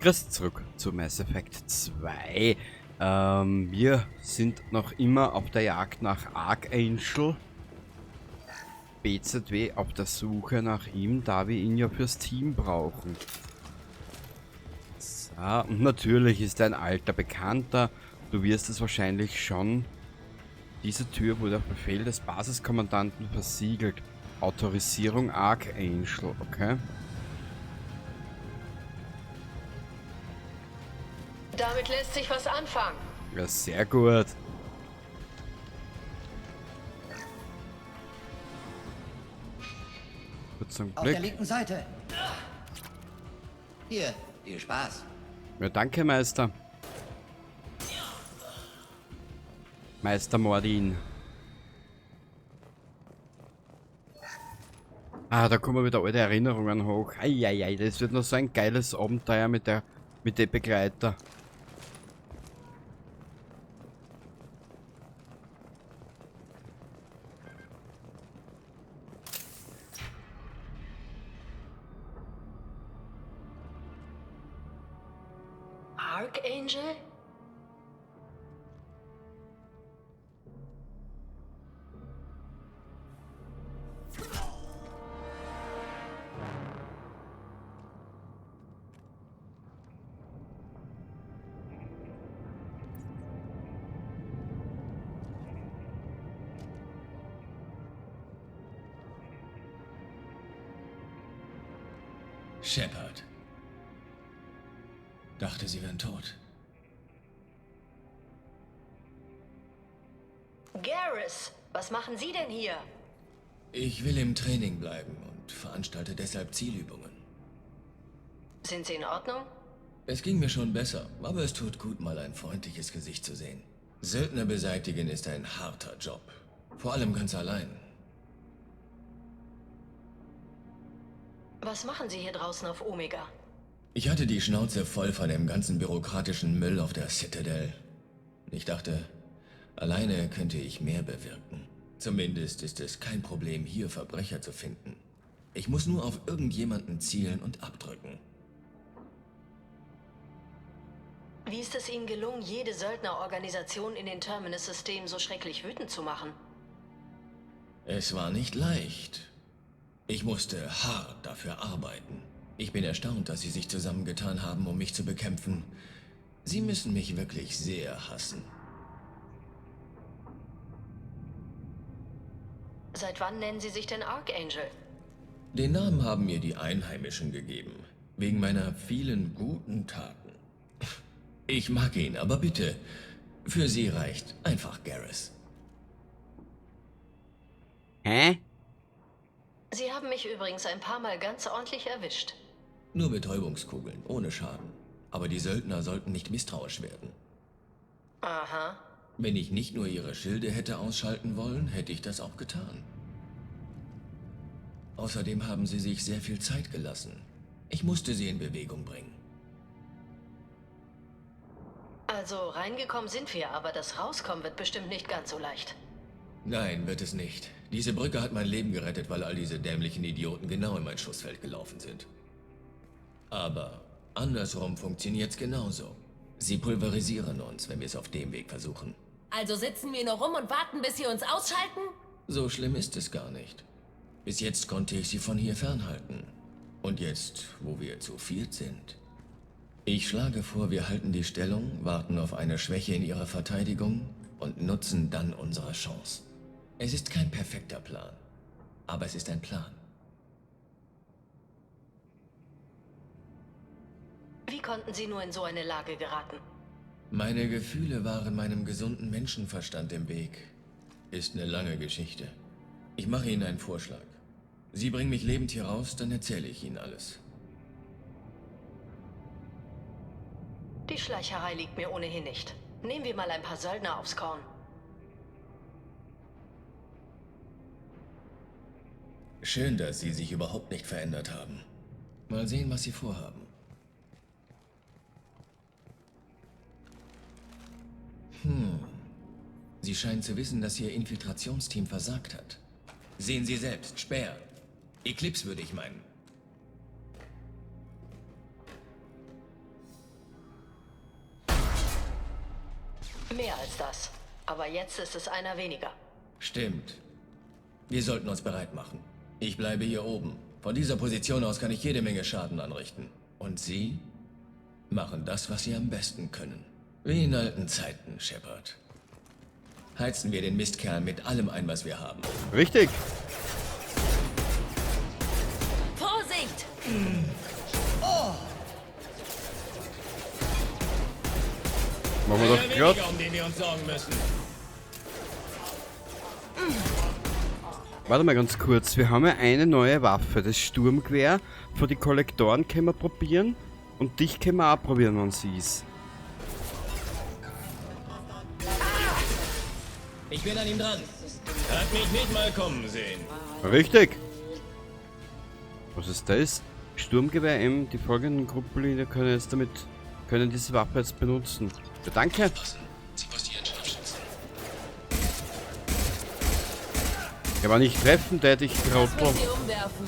Grüß zurück zu Mass Effect 2. Wir sind noch immer auf der Jagd nach Archangel. BZW auf der Suche nach ihm, da wir ihn ja fürs Team brauchen. So, und natürlich ist er ein alter Bekannter. Du wirst es wahrscheinlich schon. Diese Tür wurde auf Befehl des Basiskommandanten versiegelt. Autorisierung Archangel, okay? Damit lässt sich was anfangen. Ja, sehr gut. Gut zum Auf der Glück. linken Seite. Hier, viel Spaß. Ja, danke, Meister. Meister Mordin. Ah, da kommen wieder alte Erinnerungen hoch. Eieiei, das wird noch so ein geiles Abenteuer mit dem Begleiter. Archangel? Shepard. Dachte, sie wären tot. Garrus, was machen Sie denn hier? Ich will im Training bleiben und veranstalte deshalb Zielübungen. Sind Sie in Ordnung? Es ging mir schon besser, aber es tut gut, mal ein freundliches Gesicht zu sehen. Söldner beseitigen ist ein harter Job. Vor allem ganz allein. Was machen Sie hier draußen auf Omega? Ich hatte die Schnauze voll von dem ganzen bürokratischen Müll auf der Citadel. Ich dachte, alleine könnte ich mehr bewirken. Zumindest ist es kein Problem, hier Verbrecher zu finden. Ich muss nur auf irgendjemanden zielen und abdrücken. Wie ist es Ihnen gelungen, jede Söldnerorganisation in den Terminus-Systemen so schrecklich wütend zu machen? Es war nicht leicht. Ich musste hart dafür arbeiten. Ich bin erstaunt, dass sie sich zusammengetan haben, um mich zu bekämpfen. Sie müssen mich wirklich sehr hassen. Seit wann nennen Sie sich denn Archangel? Den Namen haben mir die Einheimischen gegeben, wegen meiner vielen guten Taten. Ich mag ihn, aber bitte, für Sie reicht einfach Garrus. Hä? Sie haben mich übrigens ein paar Mal ganz ordentlich erwischt. Nur Betäubungskugeln, ohne Schaden. Aber die Söldner sollten nicht misstrauisch werden. Aha. Wenn ich nicht nur ihre Schilde hätte ausschalten wollen, hätte ich das auch getan. Außerdem haben sie sich sehr viel Zeit gelassen. Ich musste sie in Bewegung bringen. Also reingekommen sind wir, aber das Rauskommen wird bestimmt nicht ganz so leicht. Nein, wird es nicht. Diese Brücke hat mein Leben gerettet, weil all diese dämlichen Idioten genau in mein Schussfeld gelaufen sind. Aber andersrum funktioniert's genauso. Sie pulverisieren uns, wenn wir es auf dem Weg versuchen. Also sitzen wir nur rum und warten, bis sie uns ausschalten? So schlimm ist es gar nicht. Bis jetzt konnte ich sie von hier fernhalten. Und jetzt, wo wir zu viert sind. Ich schlage vor, wir halten die Stellung, warten auf eine Schwäche in ihrer Verteidigung und nutzen dann unsere Chance. Es ist kein perfekter Plan, aber es ist ein Plan. Wie konnten Sie nur in so eine Lage geraten? Meine Gefühle waren meinem gesunden Menschenverstand im Weg. Ist eine lange Geschichte. Ich mache Ihnen einen Vorschlag. Sie bringen mich lebend hier raus, dann erzähle ich Ihnen alles. Die Schleicherei liegt mir ohnehin nicht. Nehmen wir mal ein paar Söldner aufs Korn. Schön, dass Sie sich überhaupt nicht verändert haben. Mal sehen, was Sie vorhaben. Sie scheinen zu wissen, dass Ihr Infiltrationsteam versagt hat. Sehen Sie selbst, Speer. Eclipse würde ich meinen. Mehr als das. Aber jetzt ist es einer weniger. Stimmt. Wir sollten uns bereit machen. Ich bleibe hier oben. Von dieser Position aus kann ich jede Menge Schaden anrichten. Und Sie machen das, was Sie am besten können. Wie in alten Zeiten, Shepard. Heizen wir den Mistkerl mit allem ein, was wir haben. Richtig. Vorsicht! Machen wir doch glatt. Um den wir uns sorgen müssen. Warte mal ganz kurz. Wir haben ja eine neue Waffe. Das Sturmgewehr. Für die Kollektoren können wir probieren. Und dich können wir auch probieren, wenn sie ist. Ich bin an ihm dran. Hat mich nicht mal kommen sehen. Richtig. Was ist das? Sturmgewehr M. Die folgenden Gruppenmitglieder können diese Waffe jetzt benutzen. Ja, danke. Sie postieren Scharfschützen. Ja, aber nicht treffen, der dich Lass Trottel. mich sie umwerfen.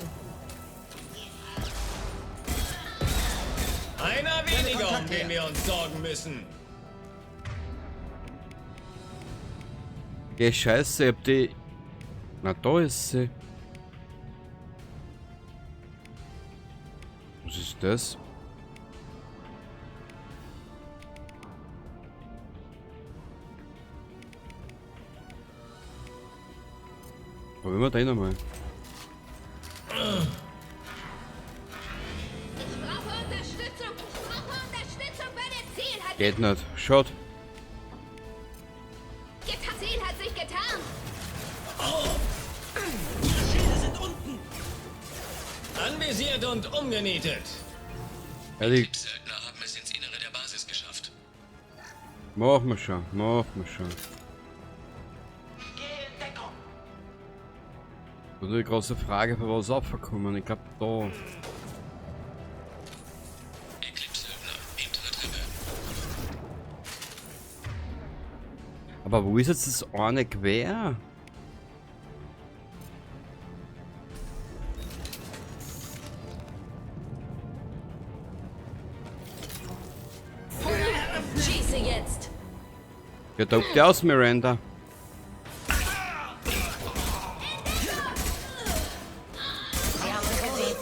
Einer weniger, um den wir uns sorgen müssen. Geh, scheiße, ich hab die... Na, da ist sie. Was ist das? Probieren wir den einmal. Ich brauche Unterstützung! Ich brauche Unterstützung bei der Zielhalt! Geht nicht. Schaut. Ziel hat sich getan! Anvisiert und umgenietet. Ja, die... Söldner haben es ins Innere der Basis geschafft. Machen wir schon. Machen wir schon. Und die große Frage, für was aufgekommen. Ich glaube, da... Eclipse-Söldner, hintere Treppe. Aber wo ist jetzt das eine Gewehr? Schieße jetzt! Ja, tobt die aus, Miranda. Wir haben uns gesehen.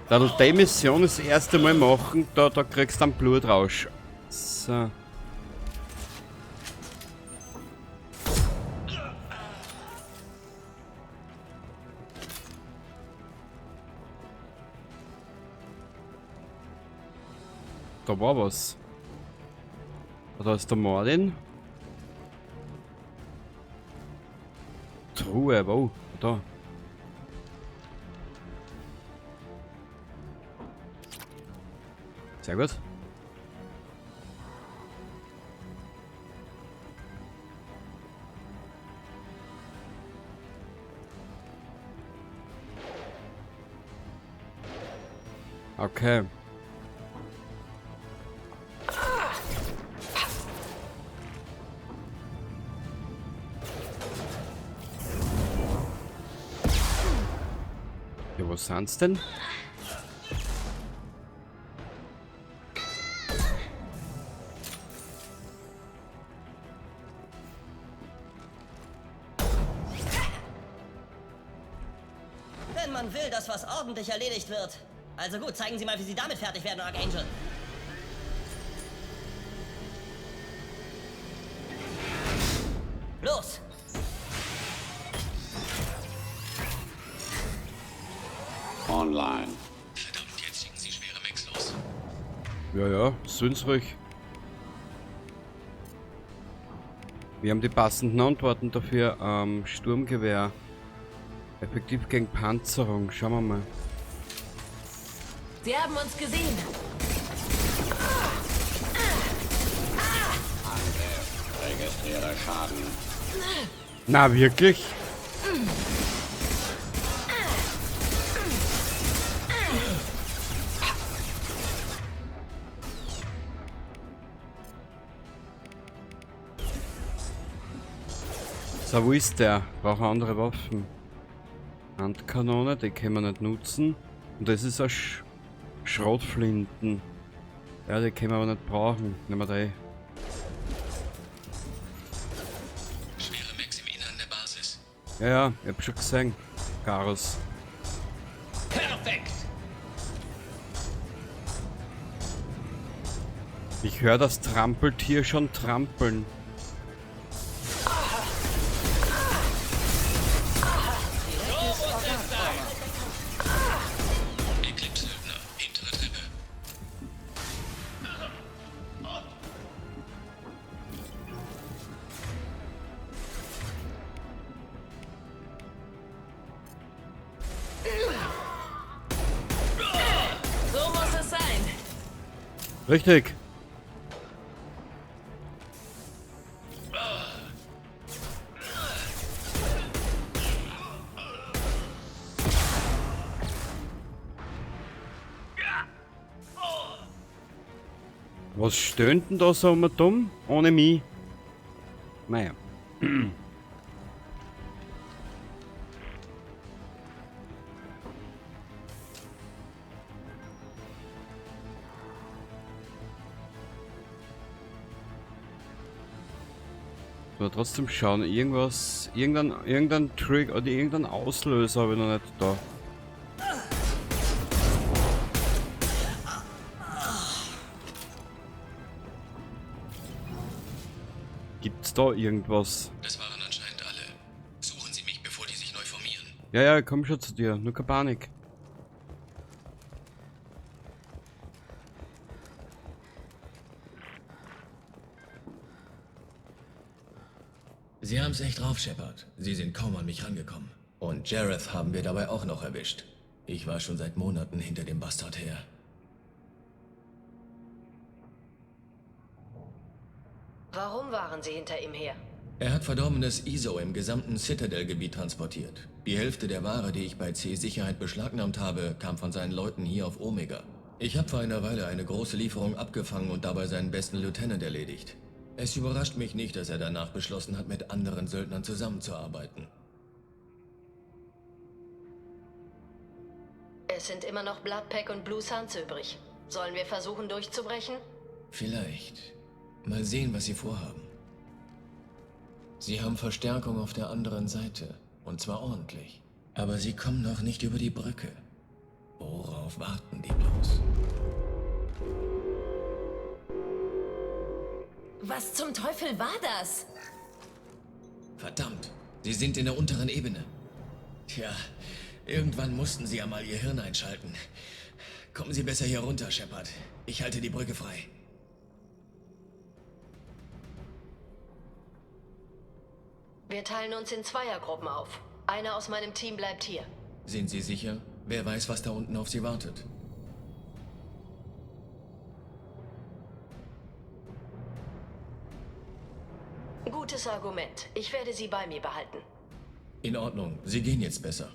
Da du die Mission das erste Mal machen, da kriegst du dann Blutrausch. So. Da war was. Da ist der Martin. Truhe, wo? Da. Sehr gut. Okay. Ja, wo sind's denn? Wenn man will, dass was ordentlich erledigt wird. Also gut, zeigen Sie mal, wie Sie damit fertig werden, Archangel. Los! Online. Verdammt, jetzt schicken Sie schwere Mechs los. Ja, ja, sind's ruhig. Wir haben die passenden Antworten dafür. Sturmgewehr. Effektiv gegen Panzerung. Schauen wir mal. Sie haben uns gesehen. Registriere Schaden. Na, wirklich? So, wo ist der? Braucht andere Waffen. Handkanone, die können wir nicht nutzen. Und das ist ein Schrotflinten. Ja, die können wir aber nicht brauchen. Nehmen wir die. Schwere Mechs im Innern der Basis. Ja, ja, ich hab schon gesehen. Garus. Perfekt! Ich höre das Trampeltier schon trampeln. Eclipse-Söldner, hintere Treppe. So muss es sein. Richtig. Was stöhnt denn da so dumm? Ohne mich? Naja. Aber trotzdem schauen, irgendein Trick oder irgendein Auslöser habe ich noch nicht da. Gibt's da irgendwas? Das waren anscheinend alle. Suchen Sie mich, bevor die sich neu formieren. Ja, ja, ich komm schon zu dir, nur keine Panik. Sie haben's echt drauf, Shepard. Sie sind kaum an mich rangekommen. Und Jareth haben wir dabei auch noch erwischt. Ich war schon seit Monaten hinter dem Bastard her. Warum waren Sie hinter ihm her? Er hat verdorbenes ISO im gesamten Citadel-Gebiet transportiert. Die Hälfte der Ware, die ich bei C-Sicherheit beschlagnahmt habe, kam von seinen Leuten hier auf Omega. Ich habe vor einer Weile eine große Lieferung abgefangen und dabei seinen besten Lieutenant erledigt. Es überrascht mich nicht, dass er danach beschlossen hat, mit anderen Söldnern zusammenzuarbeiten. Es sind immer noch Bloodpack und Blue Suns übrig. Sollen wir versuchen durchzubrechen? Vielleicht. Mal sehen, was sie vorhaben. Sie haben Verstärkung auf der anderen Seite. Und zwar ordentlich. Aber sie kommen noch nicht über die Brücke. Worauf warten die bloß? Was zum Teufel war das? Verdammt, sie sind in der unteren Ebene. Tja, irgendwann mussten sie ja mal ihr Hirn einschalten. Kommen Sie besser hier runter, Shepard. Ich halte die Brücke frei. Wir teilen uns in Zweiergruppen auf. Einer aus meinem Team bleibt hier. Sind Sie sicher? Wer weiß, was da unten auf Sie wartet. Gutes Argument. Ich werde sie bei mir behalten. In Ordnung, Sie gehen jetzt besser.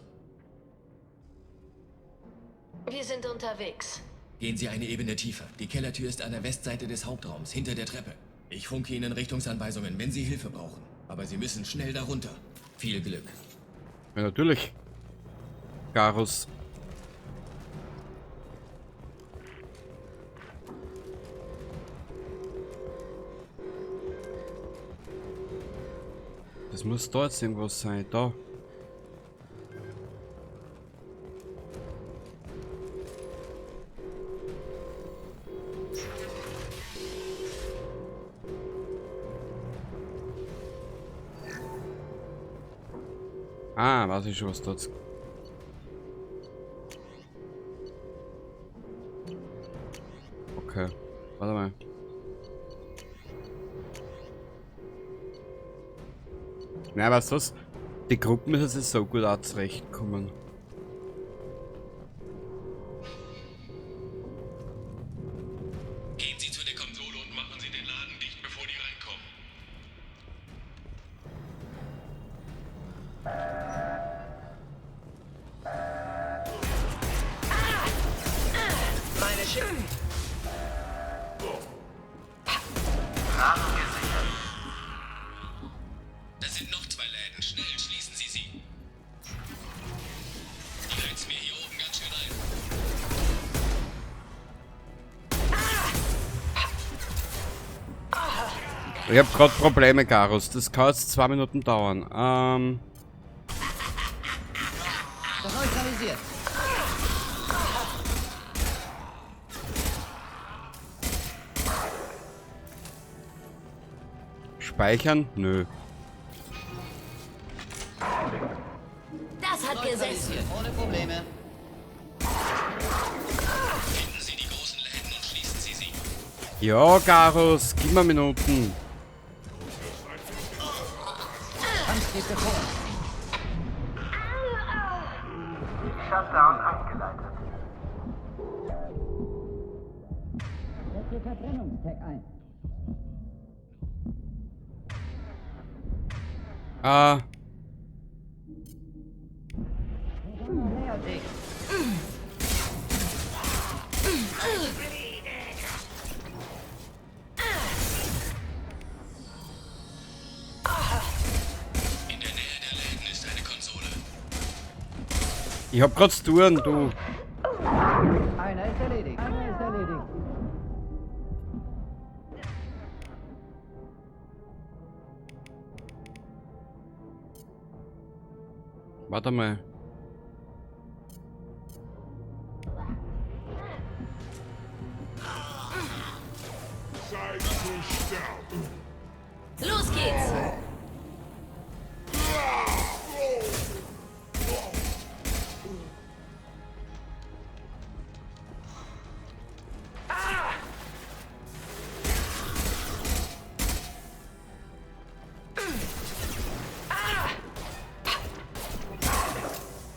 Wir sind unterwegs. Gehen Sie eine Ebene tiefer. Die Kellertür ist an der Westseite des Hauptraums, hinter der Treppe. Ich funke Ihnen Richtungsanweisungen, wenn Sie Hilfe brauchen. Aber Sie müssen schnell darunter. Viel Glück. Ja, natürlich. Garus. Das muss da jetzt irgendwas sein. Da. Ah, weiß ich schon, was dort. Okay, warte mal. Na, weißt du was? Die Gruppen ist jetzt so gut auch zurechtkommen. Gehen Sie zu der Konsole und machen Sie den Laden dicht, bevor die reinkommen. Meine Schiffen. Da sind noch 2 Läden. Schnell, schließen Sie sie. Ich hab grad Probleme, Garus. Das kann jetzt 2 Minuten dauern. Das neutralisiert. Speichern? Nö. Das hat gesessen. Neutralisiert, ohne Probleme. Finden Sie die großen Läden und schließen Sie sie. Ja, Garus, gib mir Minuten. Kampf geht bevor. Shutdown eingeleitet. Setze Verbrennungstag ein. Näher dich. In der Nähe der Läden ist eine Konsole. Ich hab grad zu tun, du. Einer ist erledigt. Einer ist erledigt. Warte mal. Los geht's.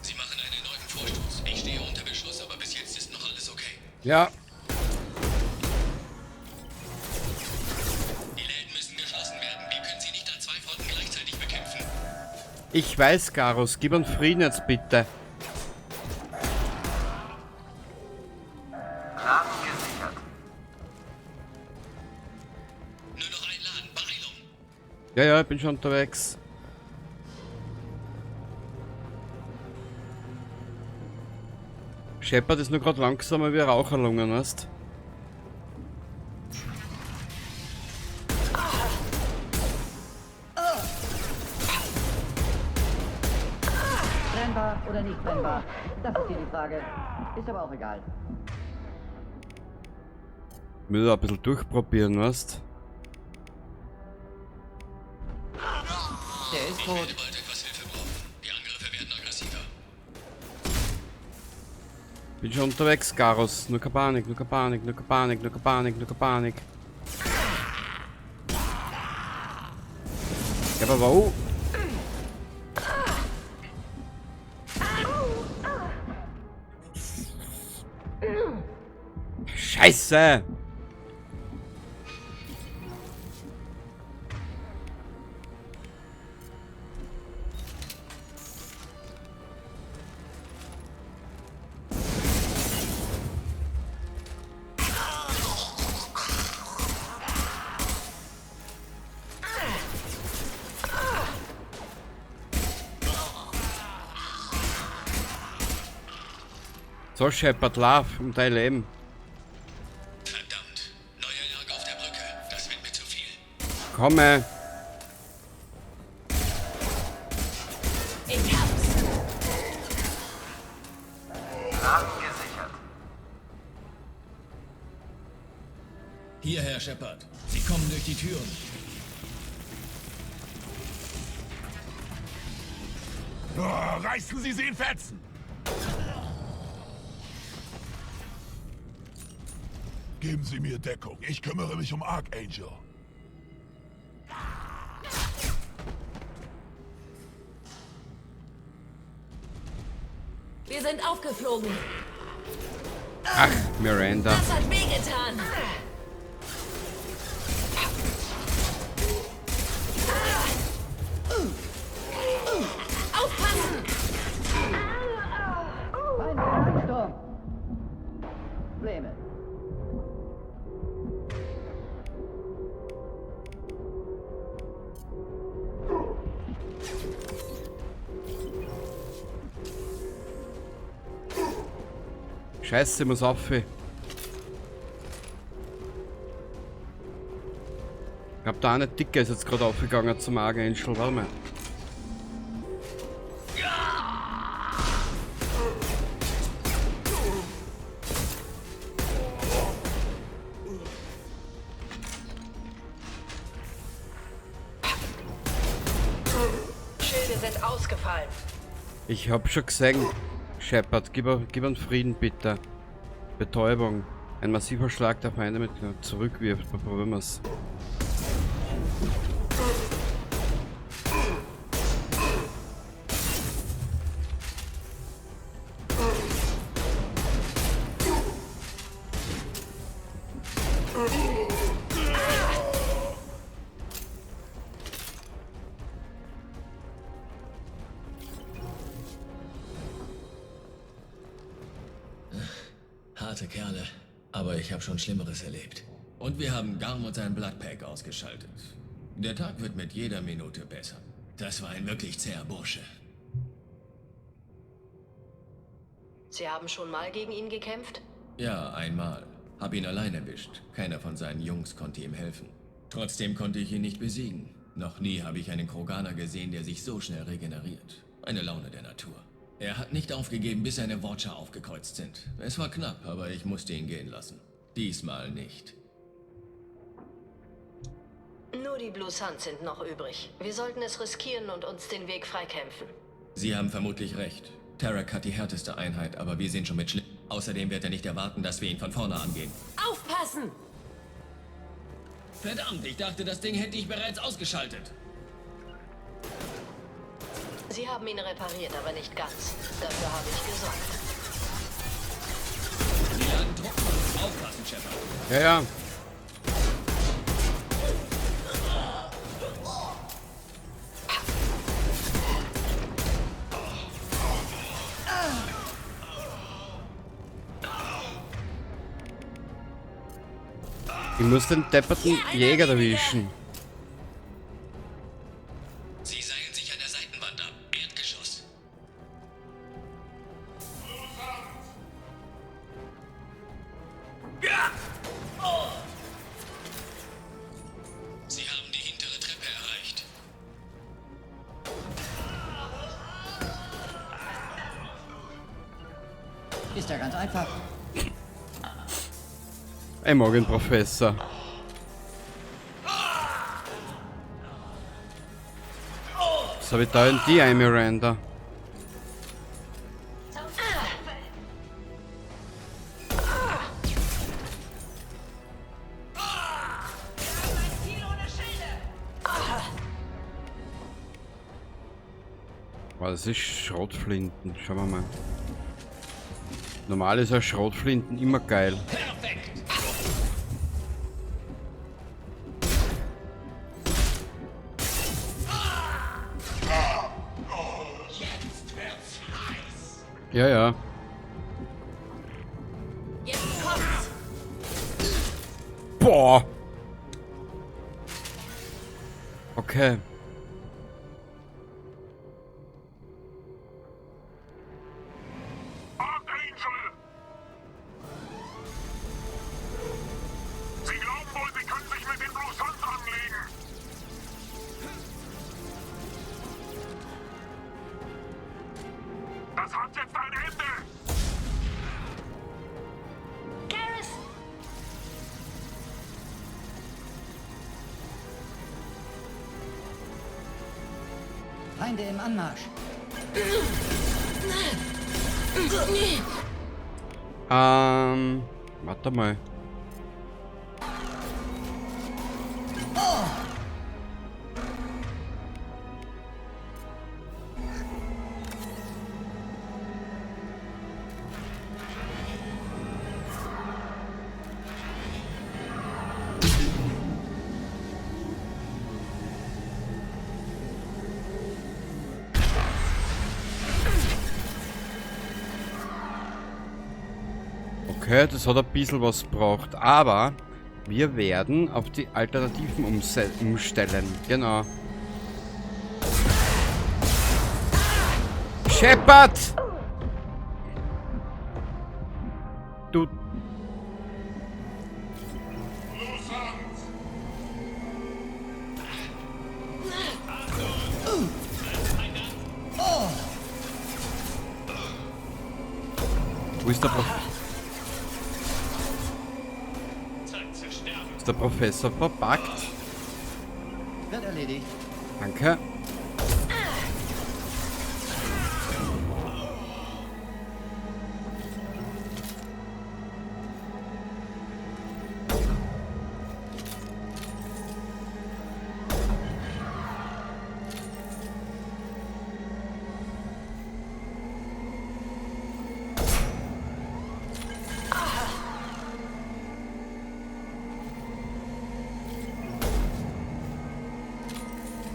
Sie machen einen erneuten Vorstoß. Ich stehe unter Beschuss, aber bis jetzt ist noch alles okay. Ja. Die Läden müssen geschlossen werden. Wir können sie nicht an 2 Fronten gleichzeitig bekämpfen. Ich weiß, Garus. Gib uns Frieden jetzt bitte. Laden gesichert. Nur noch ein Laden. Beeilung. Ja, ja, ich bin schon unterwegs. Shepard ist nur gerade langsamer wie Raucherlungen, weißt? Brennbar oder nicht brennbar? Das ist hier die Frage. Ist aber auch egal. Will da ein bisschen durchprobieren, weißt? Der ist Ich tot. werde bald etwas Hilfe brauchen. Die Angriffe werden aggressiver. Bin schon unterwegs, Garus. Nur keine Panik, nur keine Panik, nur keine Panik, nur keine Panik, nur keine Panik. Ja, aber wo? Scheiße! So, Shepard, lauf um dein Leben. Verdammt. Neuer Jagd auf der Brücke. Das wird mir zu viel. Komme. Ich hab's. Laden gesichert. Hierher, Shepard. Sie kommen durch die Türen. Reißen Sie sie in Fetzen! Geben Sie mir Deckung. Ich kümmere mich um Archangel. Wir sind aufgeflogen. Ach, Miranda. Das hat wehgetan. Aufpassen! Feindlicher Sturm. Probleme. Scheiße, muss auf. glaube, der eine Dicke ist jetzt gerade aufgegangen zum Archangel. Warte mal. Schilde sind ausgefallen. Ich hab schon gesehen. Shepard, gib einen Frieden bitte. Betäubung. Ein massiver Schlag der Feinde mit zurückwirft. Probieren wir's. Harte Kerle, aber ich habe schon Schlimmeres erlebt. Und wir haben Garm und sein Bloodpack ausgeschaltet. Der Tag wird mit jeder Minute besser. Das war ein wirklich zäher Bursche. Sie haben schon mal gegen ihn gekämpft? Ja, einmal. Hab ihn allein erwischt. Keiner von seinen Jungs konnte ihm helfen. Trotzdem konnte ich ihn nicht besiegen. Noch nie habe ich einen Kroganer gesehen, der sich so schnell regeneriert. Eine Laune der Natur. Er hat nicht aufgegeben, bis seine Watcher aufgekreuzt sind. Es war knapp, aber ich musste ihn gehen lassen. Diesmal nicht. Nur die Blue Suns sind noch übrig. Wir sollten es riskieren und uns den Weg freikämpfen. Sie haben vermutlich recht. Tarak hat die härteste Einheit, aber wir sind schon mit Schlimm. Außerdem wird er nicht erwarten, dass wir ihn von vorne angehen. Aufpassen! Verdammt, ich dachte, das Ding hätte ich bereits ausgeschaltet. Sie haben ihn repariert, aber nicht ganz. Dafür habe ich gesorgt. Sie laden Truppen. Aufpassen, Shepard. Ja, ja. Ich muss den depperten Jäger erwischen. Sie seilen sich an der Seitenwand ab. Erdgeschoss. Sie haben die hintere Treppe erreicht. Ist ja ganz einfach. Ein Morgenprofessor. Was habe ich da in die Miranda? Wow, das ist Schrotflinten. Schauen wir mal. Normal ist ja Schrotflinten immer geil. Perfekt! Ja, ja. Jetzt kommt's! Boah! Okay. Archangel! Sie glauben wohl, Sie können sich mit den Blue Suns anlegen. Das hat jetzt ein Ende. Garrus! Feinde im Anmarsch. Warte mal. Okay, das hat ein bisschen was gebraucht, aber wir werden auf die Alternativen umstellen. Genau. Shepard! Du... ist der Ist der Professor verpackt? Wird erledigt. Danke.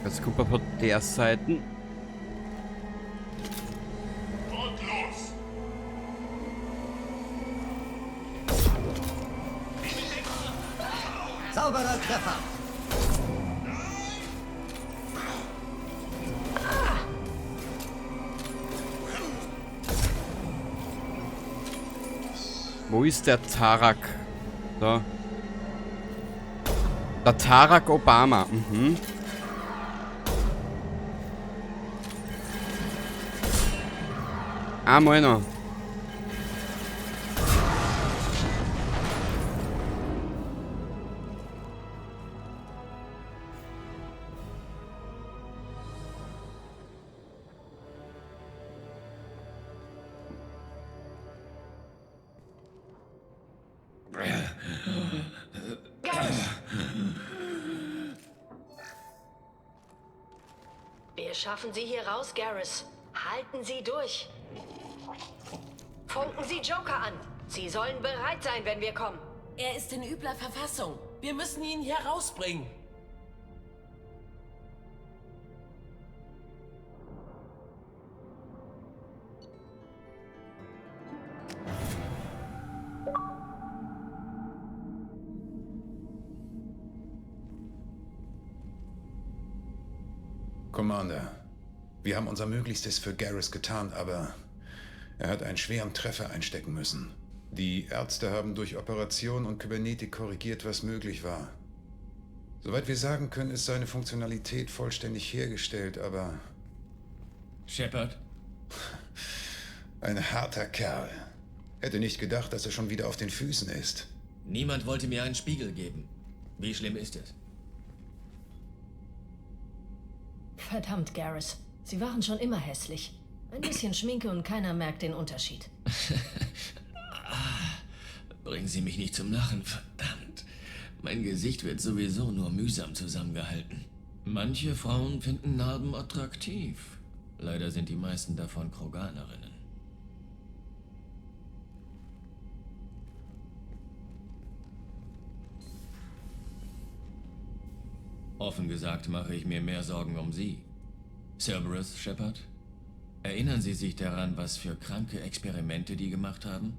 Jetzt kommt man von der Seite. Und los! Sauberer Treffer. Wo ist der Tarak? Da. Der Tarak Obama. Mhm. Einmal noch. Wir schaffen Sie hier raus, Garrus. Halten Sie durch. Funken Sie Joker an. Sie sollen bereit sein, wenn wir kommen. Er ist in übler Verfassung. Wir müssen ihn hier rausbringen. Commander, wir haben unser Möglichstes für Garrus getan, aber er hat einen schweren Treffer einstecken müssen. Die Ärzte haben durch Operation und Kybernetik korrigiert, was möglich war. Soweit wir sagen können, ist seine Funktionalität vollständig hergestellt, aber... Shepard? Ein harter Kerl. Hätte nicht gedacht, dass er schon wieder auf den Füßen ist. Niemand wollte mir einen Spiegel geben. Wie schlimm ist es? Verdammt, Garrus. Sie waren schon immer hässlich. Ein bisschen Schminke und keiner merkt den Unterschied. Bringen Sie mich nicht zum Lachen, verdammt. Mein Gesicht wird sowieso nur mühsam zusammengehalten. Manche Frauen finden Narben attraktiv. Leider sind die meisten davon Kroganerinnen. Offen gesagt mache ich mir mehr Sorgen um Sie. Cerberus, Shepard? Erinnern Sie sich daran, was für kranke Experimente die gemacht haben?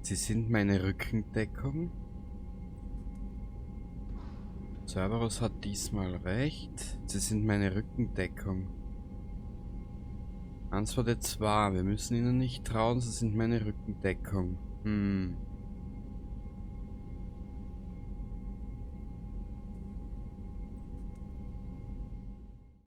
Sie sind meine Rückendeckung. Cerberus hat diesmal recht. Sie sind meine Rückendeckung. 1 von der 2. Wir müssen ihnen nicht trauen, sie sind meine Rückendeckung.